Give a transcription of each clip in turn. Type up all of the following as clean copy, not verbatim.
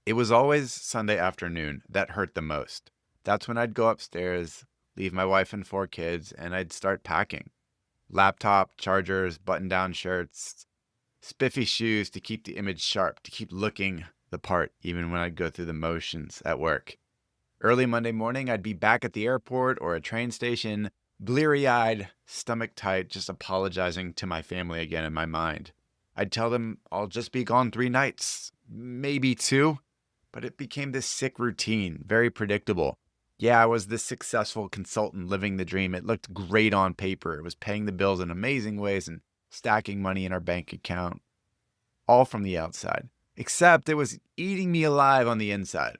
It was always Sunday afternoon that hurt the most. That's when I'd go upstairs, leave my wife and 4 kids, and I'd start packing. Laptop, chargers, button-down shirts, spiffy shoes to keep the image sharp, to keep looking the part, even when I'd go through the motions at work. Early Monday morning, I'd be back at the airport or a train station, bleary-eyed, stomach tight, just apologizing to my family again in my mind. I'd tell them I'll just be gone 3 nights, maybe 2, but it became this sick routine, very predictable. Yeah, I was this successful consultant living the dream. It looked great on paper. It was paying the bills in amazing ways and stacking money in our bank account, all from the outside. Except it was eating me alive on the inside.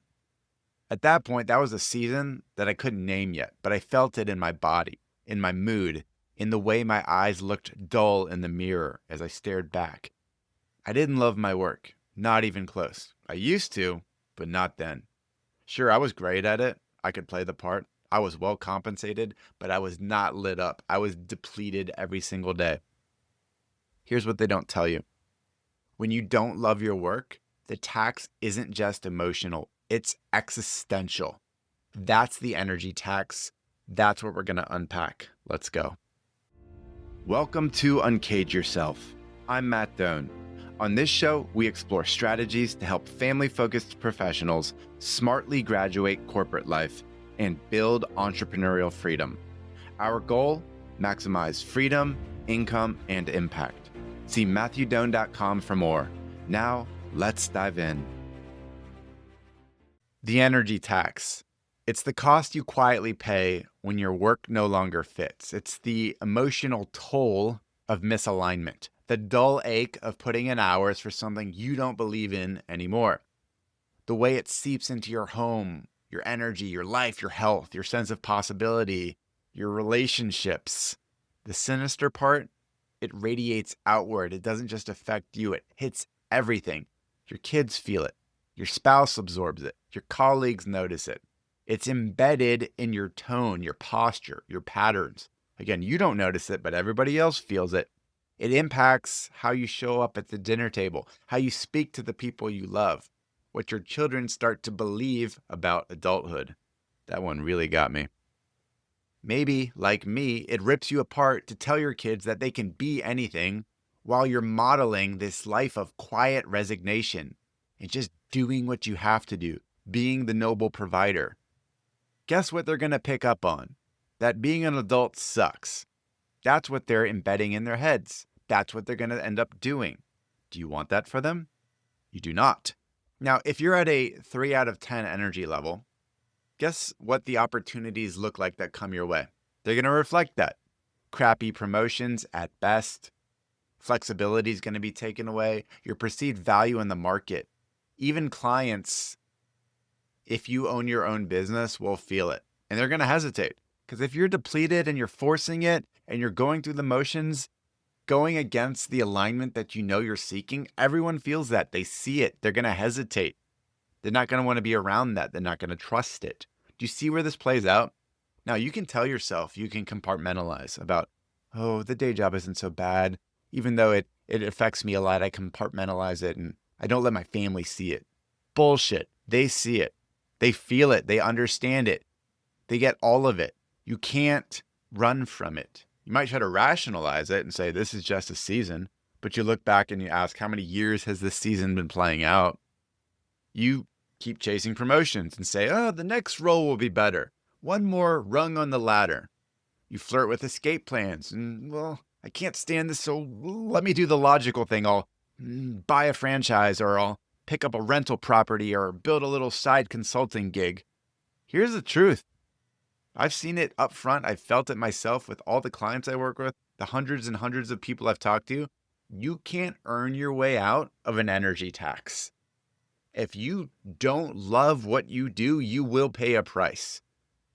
At that point, that was a season that I couldn't name yet, but I felt it in my body, in my mood, in the way my eyes looked dull in the mirror as I stared back. I didn't love my work, not even close. I used to, but not then. Sure, I was great at it. I could play the part. I was well compensated, but I was not lit up. I was depleted every single day. Here's what they don't tell you. When you don't love your work, the tax isn't just emotional, it's existential. That's the energy tax. That's what we're going to unpack. Let's go. Welcome to Uncage Yourself. I'm Matt Doan. On this show, we explore strategies to help family-focused professionals smartly graduate corporate life and build entrepreneurial freedom. Our goal? Maximize freedom, income, and impact. See MatthewDoan.com for more. Now, let's dive in. The energy tax. It's the cost you quietly pay when your work no longer fits. It's the emotional toll of misalignment, the dull ache of putting in hours for something you don't believe in anymore. The way it seeps into your home, your energy, your life, your health, your sense of possibility, your relationships. The sinister part, it radiates outward. It doesn't just affect you, it hits everything. Your kids feel it. Your spouse absorbs it. Your colleagues notice it. It's embedded in your tone, your posture, your patterns. Again, you don't notice it, but everybody else feels it. It impacts how you show up at the dinner table, how you speak to the people you love, what your children start to believe about adulthood. That one really got me. Maybe, like me, it rips you apart to tell your kids that they can be anything while you're modeling this life of quiet resignation and just doing what you have to do, being the noble provider. Guess what they're going to pick up on? That being an adult sucks. That's what they're embedding in their heads. That's what they're going to end up doing. Do you want that for them? You do not. Now, if you're at a 3 out of 10 energy level, guess what the opportunities look like that come your way? They're going to reflect that. Crappy promotions at best. Flexibility is going to be taken away. Your perceived value in the market. Even clients, if you own your own business, will feel it. And they're going to hesitate. Because if you're depleted and you're forcing it and you're going through the motions, going against the alignment that you know you're seeking, everyone feels that. They see it. They're going to hesitate. They're not going to want to be around that. They're not going to trust it. Do you see where this plays out? Now, you can tell yourself, you can compartmentalize about, oh, the day job isn't so bad. Even though it affects me a lot, I compartmentalize it and I don't let my family see it. Bullshit. They see it. They feel it. They understand it. They get all of it. You can't run from it. You might try to rationalize it and say, this is just a season. But you look back and you ask, how many years has this season been playing out? You keep chasing promotions and say, oh, the next role will be better. One more rung on the ladder. You flirt with escape plans and, well, I can't stand this, so let me do the logical thing. I'll buy a franchise, or I'll pick up a rental property, or build a little side consulting gig. Here's the truth. I've seen it up front. I've felt it myself with all the clients I work with, the hundreds and hundreds of people I've talked to. You can't earn your way out of an energy tax. If you don't love what you do, you will pay a price.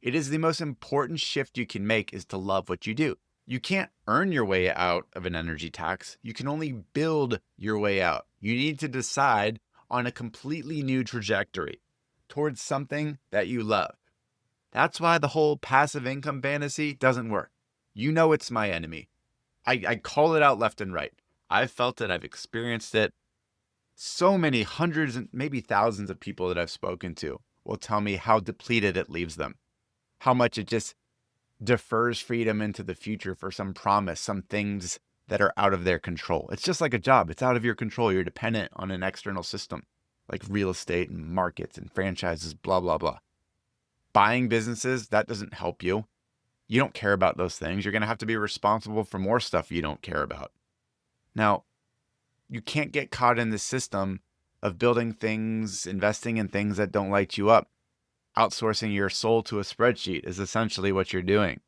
It is the most important shift you can make, is to love what you do. You can't earn your way out of an energy tax. You can only build your way out. You need to decide on a completely new trajectory towards something that you love. That's why the whole passive income fantasy doesn't work. You know it's my enemy. I call it out left and right. I've felt it. I've experienced it. So many hundreds and maybe thousands of people that I've spoken to will tell me how depleted it leaves them, how much it just defers freedom into the future for some promise, some things that are out of their control. It's just like a job. It's out of your control. You're dependent on an external system like real estate and markets and franchises, blah, blah, blah. Buying businesses, that doesn't help you. You don't care about those things. You're going to have to be responsible for more stuff you don't care about. Now, you can't get caught in the system of building things, investing in things that don't light you up. Outsourcing your soul to a spreadsheet is essentially what you're doing.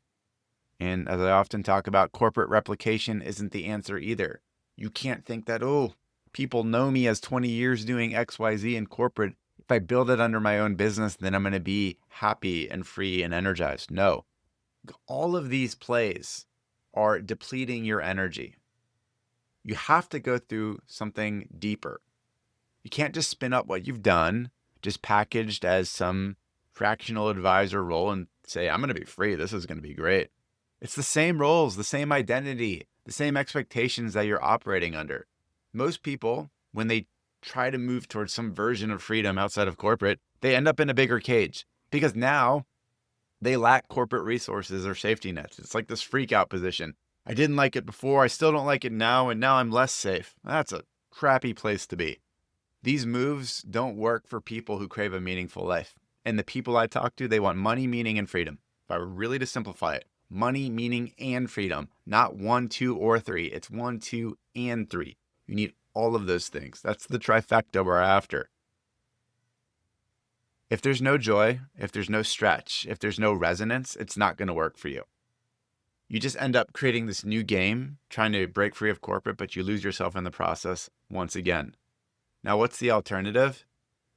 And as I often talk about, corporate replication isn't the answer either. You can't think that, oh, people know me as 20 years doing XYZ in corporate. If I build it under my own business, then I'm going to be happy and free and energized. No. All of these plays are depleting your energy. You have to go through something deeper. You can't just spin up what you've done, just packaged as some fractional advisor role and say, I'm going to be free. This is going to be great. It's the same roles, the same identity, the same expectations that you're operating under. Most people, when they try to move towards some version of freedom outside of corporate, they end up in a bigger cage because now they lack corporate resources or safety nets. It's like this freak out position. I didn't like it before. I still don't like it now. And now I'm less safe. That's a crappy place to be. These moves don't work for people who crave a meaningful life. And the people I talk to, they want money, meaning, and freedom. If I were really to simplify it, money, meaning, and freedom, not 1, 2, or 3. It's 1, 2, and 3. You need all of those things. That's the trifecta we're after. If there's no joy, if there's no stretch, if there's no resonance, it's not going to work for you. You just end up creating this new game, trying to break free of corporate, but you lose yourself in the process once again. Now, what's the alternative?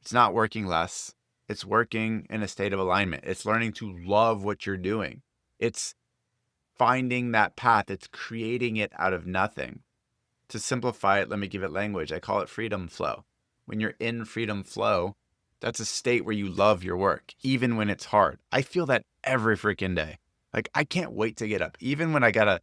It's not working less. It's working in a state of alignment. It's learning to love what you're doing. It's finding that path. It's creating it out of nothing. To simplify it, let me give it language. I call it freedom flow. When you're in freedom flow, that's a state where you love your work, even when it's hard. I feel that every freaking day. Like, I can't wait to get up. Even when I got a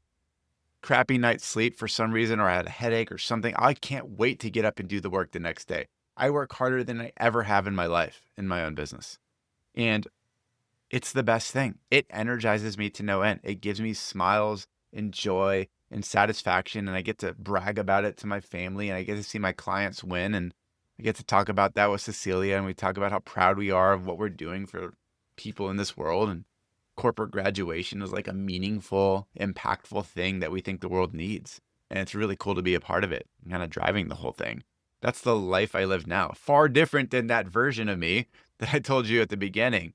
crappy night's sleep for some reason, or I had a headache or something, I can't wait to get up and do the work the next day. I work harder than I ever have in my life, in my own business. And it's the best thing. It energizes me to no end. It gives me smiles and joy and satisfaction. And I get to brag about it to my family. And I get to see my clients win. And I get to talk about that with Cecilia. And we talk about how proud we are of what we're doing for people in this world. And corporate graduation is like a meaningful, impactful thing that we think the world needs. And it's really cool to be a part of it, kind of driving the whole thing. That's the life I live now. Far different than that version of me that I told you at the beginning.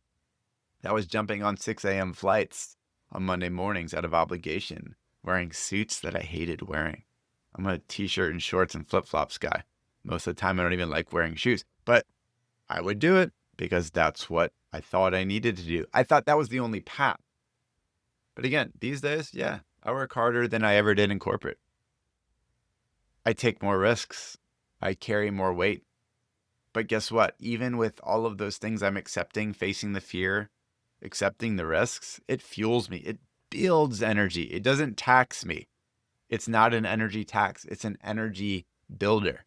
That was jumping on 6 a.m. flights on Monday mornings out of obligation, wearing suits that I hated wearing. I'm a t-shirt and shorts and flip-flops guy. Most of the time, I don't even like wearing shoes, but I would do it because that's what I thought I needed to do. I thought that was the only path. But again, these days, yeah, I work harder than I ever did in corporate. I take more risks. I carry more weight. But guess what? Even with all of those things I'm accepting, facing the fear, accepting the risks, it fuels me. It builds energy. It doesn't tax me. It's not an energy tax. It's an energy builder.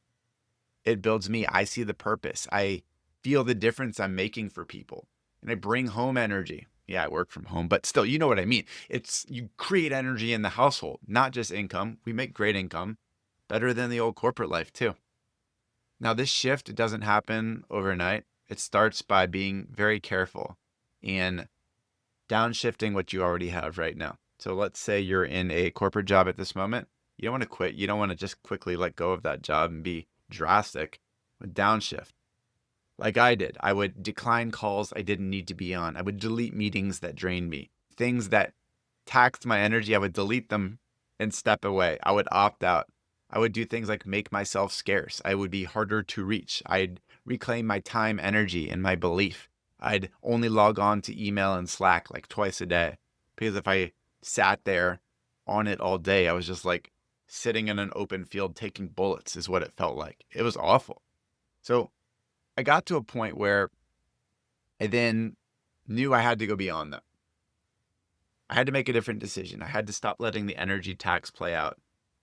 It builds me. I see the purpose. I feel the difference I'm making for people. And I bring home energy. Yeah, I work from home, but still, you know what I mean. It's you create energy in the household, not just income. We make great income, better than the old corporate life too. Now, this shift, it doesn't happen overnight. It starts by being very careful and downshifting what you already have right now. So let's say you're in a corporate job at this moment. You don't want to quit. You don't want to just quickly let go of that job and be drastic. But downshift. Like I did. I would decline calls I didn't need to be on. I would delete meetings that drained me. Things that taxed my energy, I would delete them and step away. I would opt out. I would do things like make myself scarce. I would be harder to reach. I'd reclaim my time, energy, and my belief. I'd only log on to email and Slack like twice a day. Because if I sat there on it all day, I was just like sitting in an open field taking bullets is what it felt like. It was awful. So I got to a point where I then knew I had to go beyond that. I had to make a different decision. I had to stop letting the energy tax play out.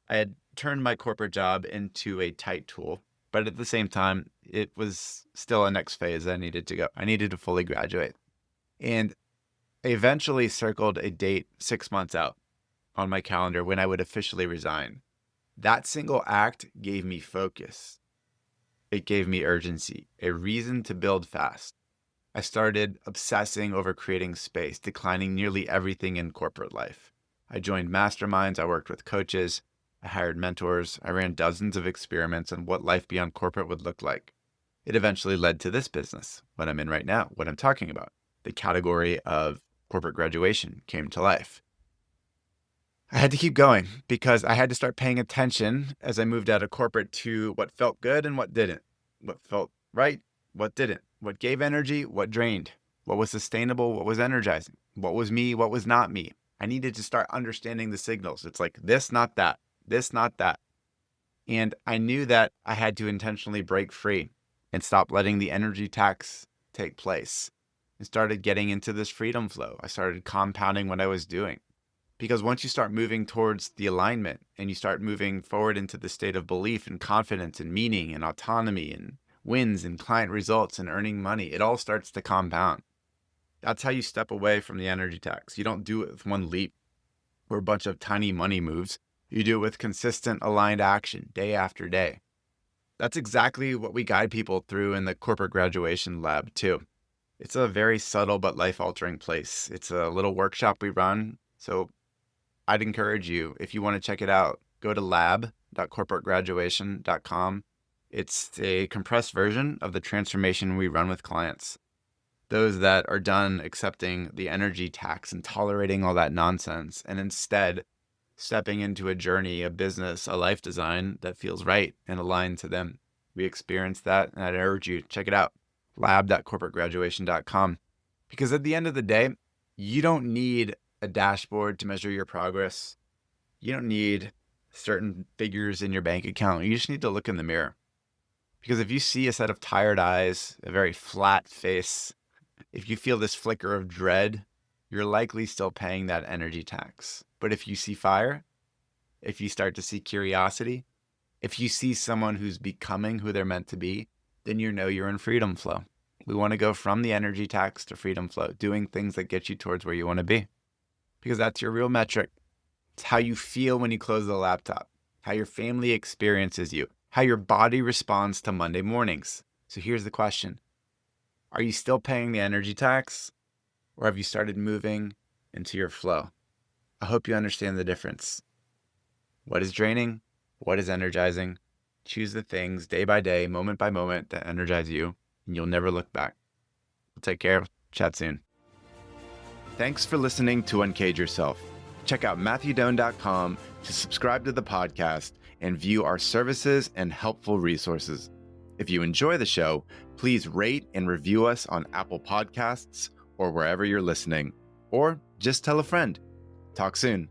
I had turned my corporate job into a tight tool. But at the same time, it was still a next phase I needed to go. I needed to fully graduate. And I eventually circled a date 6 months out on my calendar when I would officially resign. That single act gave me focus. It gave me urgency, a reason to build fast. I started obsessing over creating space, declining nearly everything in corporate life. I joined masterminds, I worked with coaches, I hired mentors, I ran dozens of experiments on what life beyond corporate would look like. It eventually led to this business, what I'm in right now, what I'm talking about. The category of corporate graduation came to life. I had to keep going because I had to start paying attention as I moved out of corporate to what felt good and what didn't, what felt right, what didn't, what gave energy, what drained, what was sustainable, what was energizing, what was me, what was not me. I needed to start understanding the signals. It's like this, not that, this, not that. And I knew that I had to intentionally break free and stop letting the energy tax take place and started getting into this freedom flow. I started compounding what I was doing. Because once you start moving towards the alignment and you start moving forward into the state of belief and confidence and meaning and autonomy and wins and client results and earning money, it all starts to compound. That's how you step away from the energy tax. You don't do it with one leap or a bunch of tiny money moves. You do it with consistent aligned action day after day. That's exactly what we guide people through in the corporate graduation lab too. It's a very subtle but life-altering place. It's a little workshop we run. So I'd encourage you, if you want to check it out, go to lab.corporategraduation.com. It's a compressed version of the transformation we run with clients. Those that are done accepting the energy tax and tolerating all that nonsense, and instead stepping into a journey, a business, a life design that feels right and aligned to them. We experience that, and I'd urge you, check it out, lab.corporategraduation.com. Because at the end of the day, you don't need a dashboard to measure your progress. You don't need certain figures in your bank account. You just need to look in the mirror. Because if you see a set of tired eyes, a very flat face, if you feel this flicker of dread, you're likely still paying that energy tax. But if you see fire, if you start to see curiosity, if you see someone who's becoming who they're meant to be, then you know you're in freedom flow. We want to go from the energy tax to freedom flow, doing things that get you towards where you want to be. Because that's your real metric. It's how you feel when you close the laptop, how your family experiences you, how your body responds to Monday mornings. So here's the question. Are you still paying the energy tax, or have you started moving into your flow? I hope you understand the difference. What is draining? What is energizing? Choose the things day by day, moment by moment that energize you, and you'll never look back. We'll take care. Chat soon. Thanks for listening to Uncage Yourself. Check out MatthewDoan.com to subscribe to the podcast and view our services and helpful resources. If you enjoy the show, please rate and review us on Apple Podcasts or wherever you're listening, or just tell a friend. Talk soon.